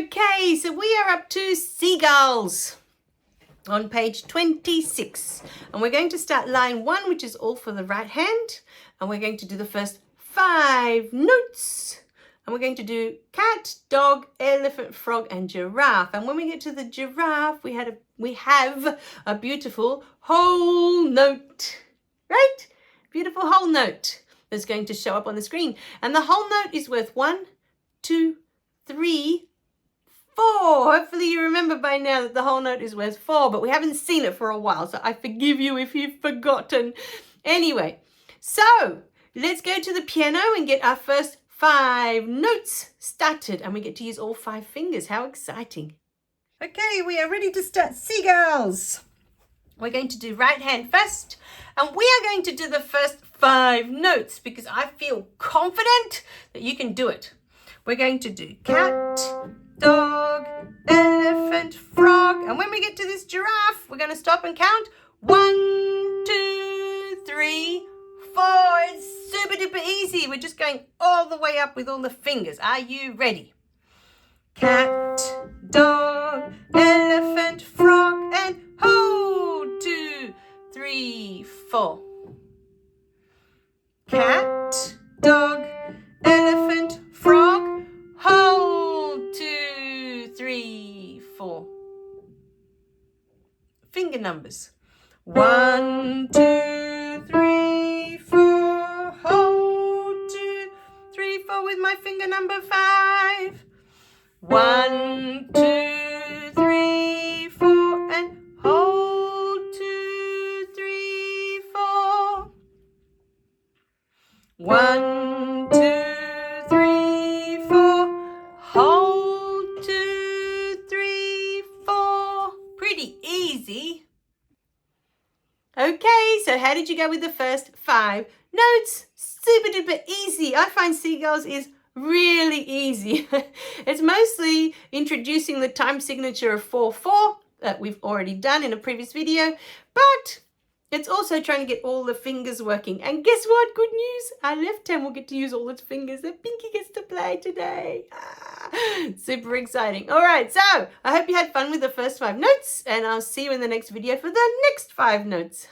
Okay, so we are up to Seagulls on page 26. And we're going to start line 1, which is all for the right hand. And we're going to do the first 5 notes. And we're going to do cat, dog, elephant, frog, and giraffe. And when we get to the giraffe, we have a beautiful whole note, right? Beautiful whole note that's going to show up on the screen. And the whole note is worth 1, 2, 3, 4. Hopefully you remember by now that the whole note is worth 4, but we haven't seen it for a while, so I forgive you if you've forgotten. Anyway, so let's go to the piano and get our first 5 notes started, and we get to use all 5 fingers. How exciting. Okay, we are ready to start Seagulls. We're going to do right hand first, and we are going to do the first 5 notes because I feel confident that you can do it. We're going to do cat, dog, elephant, frog, and when we get to this giraffe, we're going to stop and count 1, 2, 3, 4. It's super duper easy. We're just going all the way up with all the fingers. Are you ready? Cat, dog, elephant, frog, and hold. 2, 3, 4. Cat, dog, elephant, frog, hold. 2, 3, 4. Finger numbers. 1, 2, 3, 4. Hold. 2, 3, 4 with my finger number 5. 1, 2, 3, 4, and hold. 2, 3, 4. 1, 2, 3, 4. Hold. 2, 3, 4. Pretty easy. Okay, so how did you go with the first 5 notes? Super duper easy. I find Seagulls is really easy. It's mostly introducing the time signature of 4/4 that we've already done in a previous video, but it's also trying to get all the fingers working. And guess what? Good news. Our left hand will get to use all its fingers that Pinky gets to play today. Super exciting. All right, so I hope you had fun with the first 5 notes, and I'll see you in the next video for the next 5 notes.